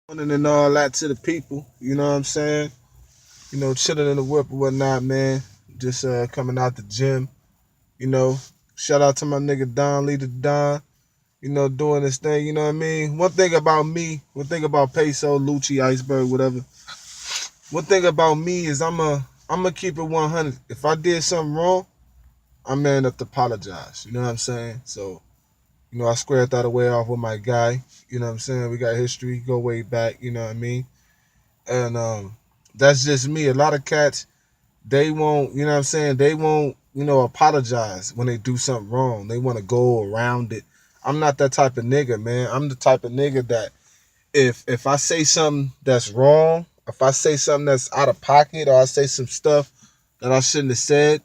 And all that to the people. You know what I'm saying? Chilling in the whip or whatnot, man. Just coming out the gym. You know, shout out to my nigga Don, Leader Don. Doing this thing. You know what I mean? One thing about me, one thing about Peso, Lucci, Iceberg, whatever. One thing about me is I'm a keep it 100. If I did something wrong, I'm man enough to apologize. You know what I'm saying? So I squared that away off with my guy. You know what I'm saying? We got history, go way back. You know what I mean? And that's just me. A lot of cats, they won't, you know what I'm saying? They won't, apologize when they do something wrong. They want to go around it. I'm not that type of nigga, man. I'm the type of nigga that if I say something that's wrong, if I say something that's out of pocket, or I say some stuff that I shouldn't have said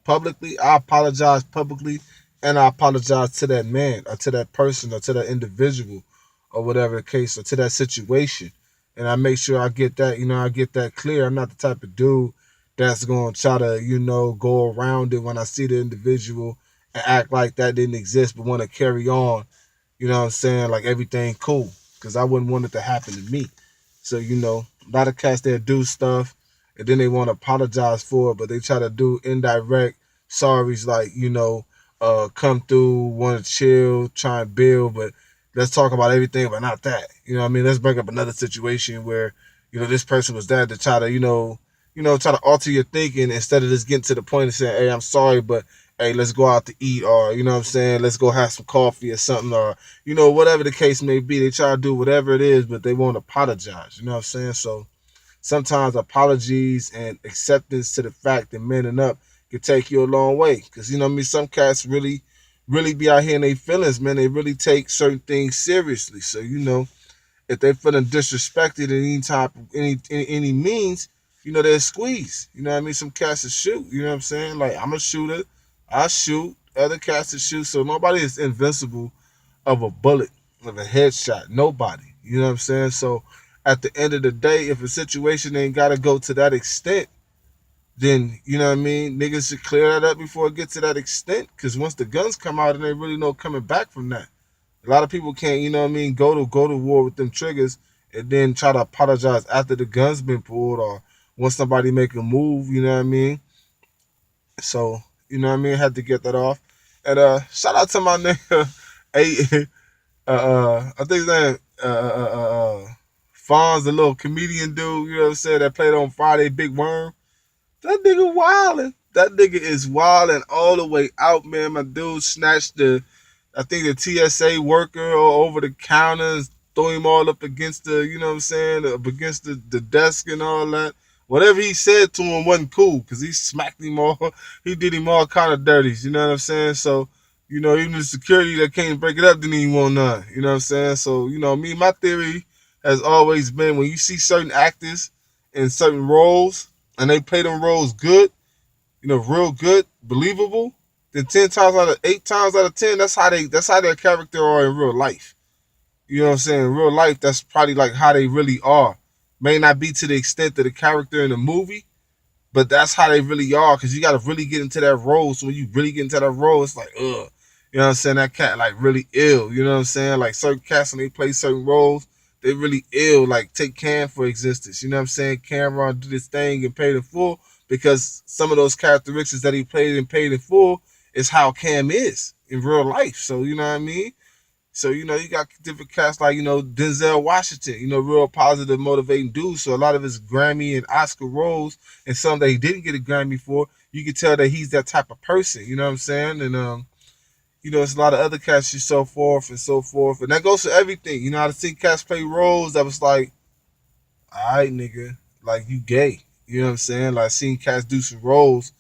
publicly, I apologize publicly, and I apologize to that man or to that person or to that individual or whatever the case, or to that situation. And I make sure I get that, I get that clear. I'm not the type of dude that's going to try to, go around it when I see the individual and act like that didn't exist, but want to carry on, you know what I'm saying, like everything cool. Because I wouldn't want it to happen to me. So, a lot of cats that do stuff and then they want to apologize for it, but they try to do indirect sorries, like, come through, want to chill, try and build, but let's talk about everything, but not that. You know what I mean? Let's bring up another situation where, this person was there to try to, try to alter your thinking instead of just getting to the point of saying, hey, I'm sorry, but hey, let's go out to eat, or, you know what I'm saying, let's go have some coffee or something, or, whatever the case may be. They try to do whatever it is, but they won't apologize. You know what I'm saying? So sometimes apologies and acceptance to the fact that manning up can take you a long way. Because, you know what I mean? Some cats really, really be out here in their feelings, man. They really take certain things seriously. So, if they feeling disrespected in any type, any means, they'll squeeze. You know what I mean? Some cats will shoot. You know what I'm saying? Like, I'm a shooter. I shoot. Other cats will shoot. So nobody is invincible of a bullet, of a headshot. Nobody. You know what I'm saying? So at the end of the day, if a situation ain't gotta go to that extent, then you know what I mean. Niggas should clear that up before it gets to that extent. Because once the guns come out, and they really no coming back from that. A lot of people can't, you know what I mean, go to war with them triggers and then try to apologize after the guns been pulled, or when somebody make a move. You know what I mean? So had to get that off. And shout out to my nigga, hey, I think his name Fonz, the little comedian dude, you know what I'm saying, that played on Friday, Big Worm. That nigga wildin'. That nigga is wildin' all the way out, man. My dude snatched I think the TSA worker over the counters, threw him all up against the, you know what I'm saying, up against the desk and all that. Whatever he said to him wasn't cool, because he smacked him all, he did him all kind of dirties, you know what I'm saying? So, even the security that can't break it up didn't even want none, you know what I'm saying? So, me, my theory has always been, when you see certain actors in certain roles and they play them roles good, real good, believable, then 8 times out of 10, that's how their character are in real life. You know what I'm saying? In real life, that's probably like how they really are. May not be to the extent of the character in the movie, but that's how they really are. Because you got to really get into that role. So when you really get into that role, it's like, ugh. You know what I'm saying? That cat like really ill. You know what I'm saying? Like certain cats when they play certain roles, they really ill. Like take Cam for existence. You know what I'm saying? Cameron did his thing and paid in full, because some of those characteristics that he played and paid in full is how Cam is in real life. So you know what I mean? So, you got different cats like, Denzel Washington, real positive, motivating dude. So a lot of his Grammy and Oscar roles, and some that he didn't get a Grammy for, you can tell that he's that type of person. You know what I'm saying? And it's a lot of other cats and so forth and so forth. And that goes for everything. I've seen cats play roles that was like, all right, nigga, like you gay. You know what I'm saying? Like seen cats do some roles,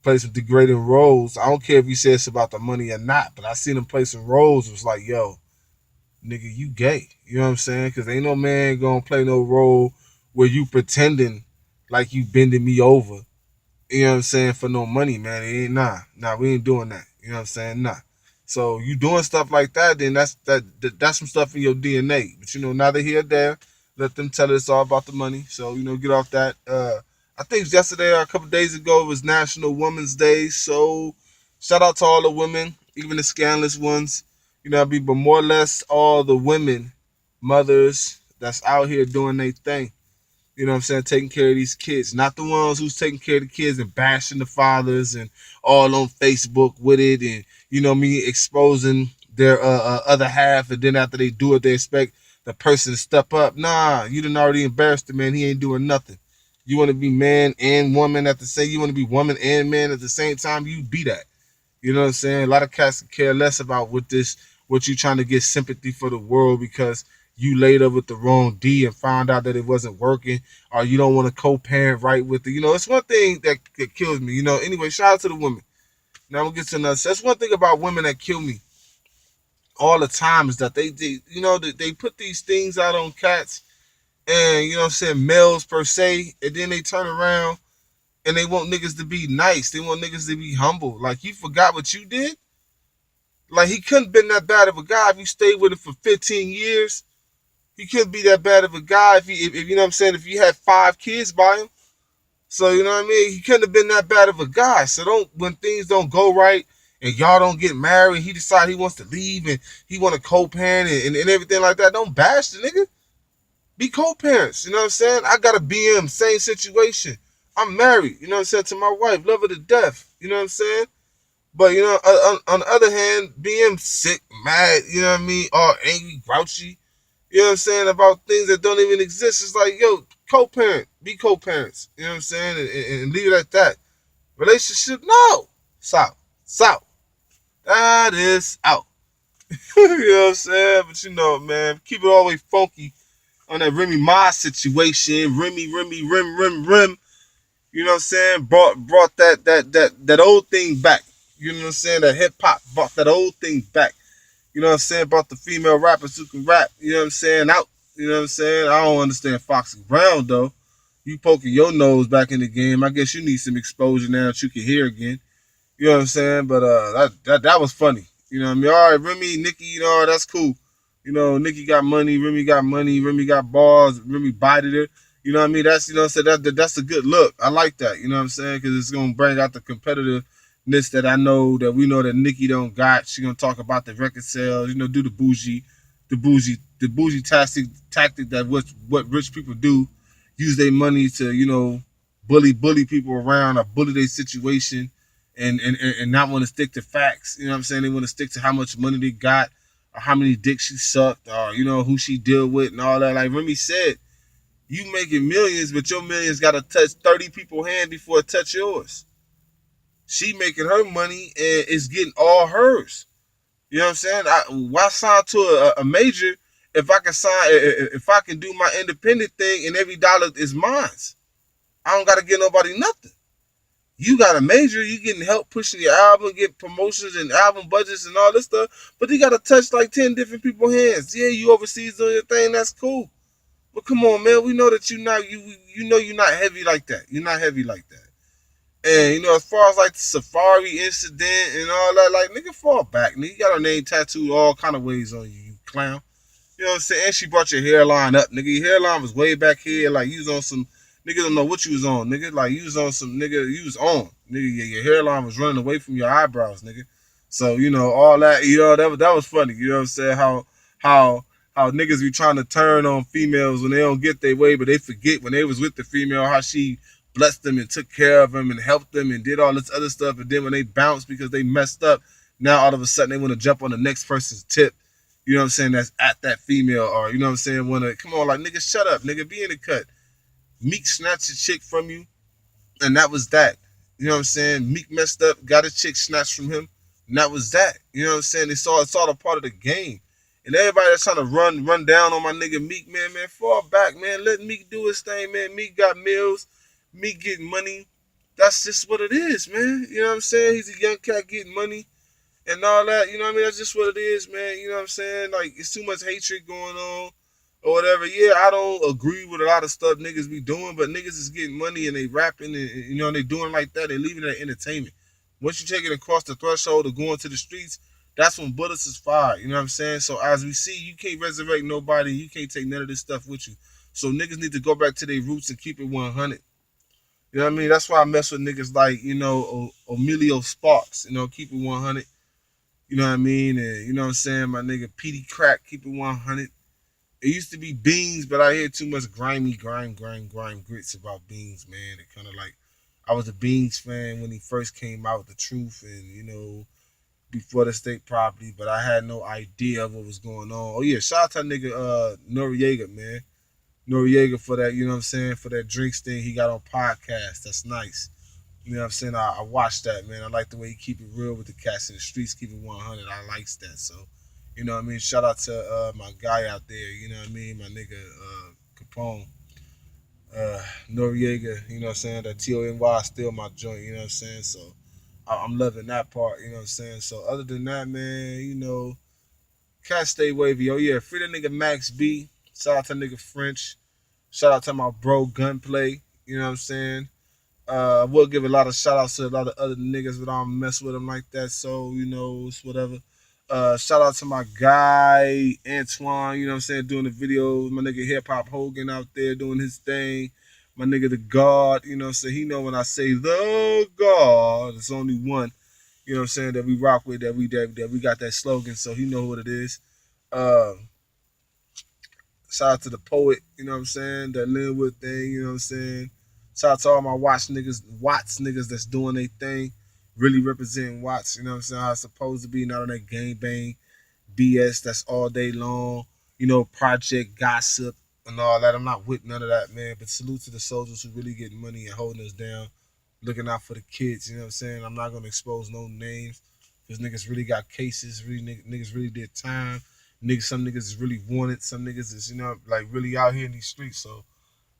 play some degrading roles. I don't care if you say it's about the money or not, but I seen him play some roles. It was like, yo, nigga, you gay. You know what I'm saying? Because ain't no man gonna play no role where you pretending like you bending me over. You know what I'm saying? For no money, man. It ain't nah. We ain't doing that. You know what I'm saying? Nah. So you doing stuff like that, then that's some stuff in your DNA. But neither here or there. Let them tell us all about the money. So get off that. I think yesterday or a couple days ago it was National Women's Day. So shout out to all the women, even the scandalous ones. But more or less all the women, mothers, that's out here doing their thing. You know what I'm saying? Taking care of these kids. Not the ones who's taking care of the kids and bashing the fathers and all on Facebook with it and, me exposing their other half. And then after they do it, they expect the person to step up. Nah, you done already embarrassed the man. He ain't doing nothing. You want to be man and woman at the same, you want to be woman and man at the same time, you be that. You know what I'm saying? A lot of cats care less about what you trying to get sympathy for the world because you laid up with the wrong D and found out that it wasn't working, or you don't want to co-parent right with it. It's one thing that kills me. Anyway, shout out to the women. Now I'm gonna get to another. That's one thing about women that kill me all the time is that they put these things out on cats and what I'm saying, males per se, and then they turn around and they want niggas to be nice. They want niggas to be humble. Like, you forgot what you did? Like, he couldn't have been that bad of a guy if you stayed with him for 15 years. He couldn't be that bad of a guy if you know what I'm saying, if you had 5 kids by him. So, you know what I mean? He couldn't have been that bad of a guy. So when things don't go right and y'all don't get married, he decide he wants to leave and he want to co-parent and everything like that, don't bash the nigga. Be co-parents, you know what I'm saying? I got a BM, same situation. I'm married, you know what I'm saying, to my wife, love her to death, you know what I'm saying? But, on the other hand, being sick, mad, you know what I mean, or angry, grouchy, you know what I'm saying, about things that don't even exist. It's like, yo, co-parent, be co-parents, you know what I'm saying, and leave it at that. Relationship, no. It's out. It's out. That is out. You know what I'm saying? But man, keep it all the way funky on that Remy Ma situation. Remy, Rim. You know what I'm saying? Brought that old thing back. You know what I'm saying? That hip hop brought that old thing back. You know what I'm saying? Brought the female rappers who can rap. You know what I'm saying? Out. You know what I'm saying? I don't understand Foxy Brown though. You poking your nose back in the game. I guess you need some exposure now that you can hear again. You know what I'm saying? But that was funny. You know what I mean? All right, Remy, Nicki, that's cool. Nicki got money, Remy got money, Remy got balls, Remy bited her. You know what I mean? That's that's a good look. I like that. You know what I'm saying? Because it's gonna bring out the competitiveness that we know that Nicki don't got. She gonna talk about the record sales. Do the bougie tactic that what rich people do. Use their money to bully people around or bully their situation and not want to stick to facts. You know what I'm saying? They want to stick to how much money they got or how many dicks she sucked or, who she deal with and all that. Like Remy said, you making millions, but your millions got to touch 30 people's hand before it touch yours. She making her money and it's getting all hers. You know what I'm saying? Why sign to a major if I can do my independent thing and every dollar is mine? I don't got to give nobody nothing. You got a major, you getting help pushing your album, get promotions and album budgets and all this stuff, but you got to touch like 10 different people's hands. Yeah, you overseas doing your thing, that's cool. But come on, man, we know that you're not heavy like that. You're not heavy like that. And, as far as like the Safari incident and all that, like, nigga, fall back. Nigga, you got her name tattooed all kind of ways on you, you clown. You know what I'm saying? And she brought your hairline up, nigga. Your hairline was way back here, like you was on some nigga don't know what you was on, nigga. Like you was on some nigga, you was on. Nigga, your hairline was running away from your eyebrows, nigga. So, all that, that was funny. You know what I'm saying? How niggas be trying to turn on females when they don't get their way, but they forget when they was with the female how she blessed them and took care of them and helped them and did all this other stuff. And then when they bounce because they messed up, now all of a sudden they want to jump on the next person's tip. You know what I'm saying? That's at that female, or you know what I'm saying? Come on, like, nigga, shut up, nigga, be in the cut. Meek snatched a chick from you, and that was that. You know what I'm saying? Meek messed up, got a chick snatched from him, and that was that. You know what I'm saying? It's all a part of the game. And everybody that's trying to run down on my nigga Meek, man, fall back, man. Let Meek do his thing, man. Meek got meals, Meek getting money. That's just what it is, man. You know what I'm saying? He's a young cat getting money and all that. You know what I mean? That's just what it is, man. You know what I'm saying? Like, it's too much hatred going on or whatever. Yeah, I don't agree with a lot of stuff niggas be doing, but niggas is getting money and they rapping and they doing like that. They leaving it at entertainment. Once you take it across the threshold of going to the streets, that's when bullets is fired. You know what I'm saying? So as we see, you can't resurrect nobody. You can't take none of this stuff with you. So niggas need to go back to their roots and keep it 100. You know what I mean? That's why I mess with niggas like, Emilio Sparks. Keep it 100. You know what I mean? And you know what I'm saying? My nigga Petey Crack, keep it 100. It used to be beans, but I hear too much grime grits about beans, man. It kind of like I was a Beans fan when he first came out with the truth, and before the state property, but I had no idea of what was going on. Oh yeah, shout out to that nigga Noriega, man. Noriega for that, you know what I'm saying, for that drinks thing he got on podcast. That's nice. You know what I'm saying? I watched that, man. I like the way he keep it real with the cats in the streets, keep it 100. I likes that. So, you know what I mean? Shout out to my guy out there, you know what I mean? My nigga Capone, Noriega, you know what I'm saying? That TONY is still my joint, you know what I'm saying? So, I'm loving that part, you know what I'm saying? So, other than that, man, cats stay wavy. Oh, yeah, free the nigga Max B. Shout out to nigga French. Shout out to my bro Gunplay, you know what I'm saying? I will give a lot of shout outs to a lot of other niggas, but I don't mess with them like that. So, it's whatever. Shout out to my guy, Antoine, you know what I'm saying, doing the videos. My nigga Hip Hop Hogan out there doing his thing. My nigga The God, you know what I'm saying. He know when I say The God, it's only one, you know what I'm saying, that we rock with, that we got that slogan, so he know what it is. Uh, Shout out to the poet, you know what I'm saying, that Linwood thing, you know what I'm saying. Shout out to all my Watts niggas that's doing their thing, really representing Watts, you know what I'm saying, how it's supposed to be, not on that gang bang BS that's all day long, project gossip and all that. I'm not with none of that, man. But salute to the soldiers who really get money and holding us down, looking out for the kids, you know what I'm saying. I'm not gonna expose no names because niggas really got cases, really niggas really did time. Some niggas is really wanted. Some niggas is, like really out here in these streets. So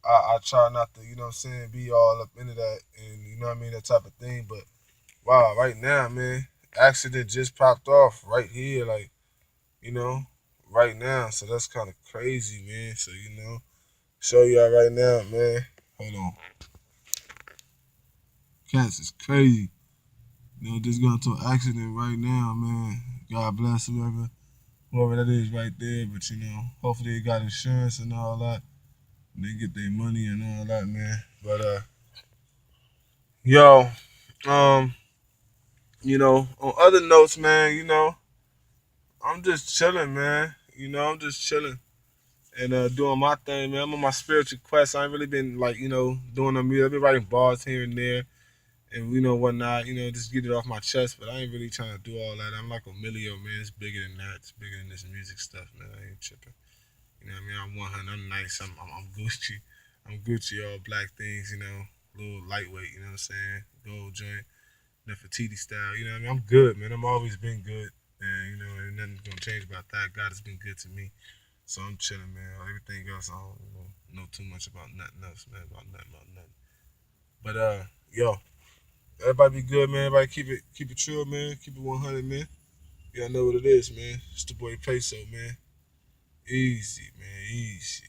I try not to, what I'm saying, be all up into that and you know what I mean, that type of thing. But wow, right now, man, accident just popped off right here, like, you know, right now. So that's kind of crazy, man. So, show y'all right now, man. Hold on. Cats is crazy. Just got into an accident right now, man. God bless whoever that is right there. But, hopefully they got insurance and all that. And they get their money and all that, man. But, yo, um, on other notes, man, I'm just chilling, man. I'm just chilling and doing my thing, man. I'm on my spiritual quest. I ain't really been like, doing no music. I've been writing bars here and there and whatnot, just get it off my chest. But I ain't really trying to do all that. I'm like Emilio, man. It's bigger than that. It's bigger than this music stuff, man. I ain't tripping. You know what I mean? I'm 100. I'm nice. I'm Gucci. I'm Gucci. All black things. A little lightweight. You know what I'm saying? Gold joint, Nefertiti style. You know what I mean? I'm good, man. I'm always been good, and ain't nothing gonna change about that. God has been good to me. So I'm chilling, man. Everything else, I don't know too much about nothing else, man. About nothing. But yo, everybody be good, man. Everybody keep it chill, man. Keep it 100, man. Y'all know what it is, man. It's the boy Peso, man. Easy, man. Easy.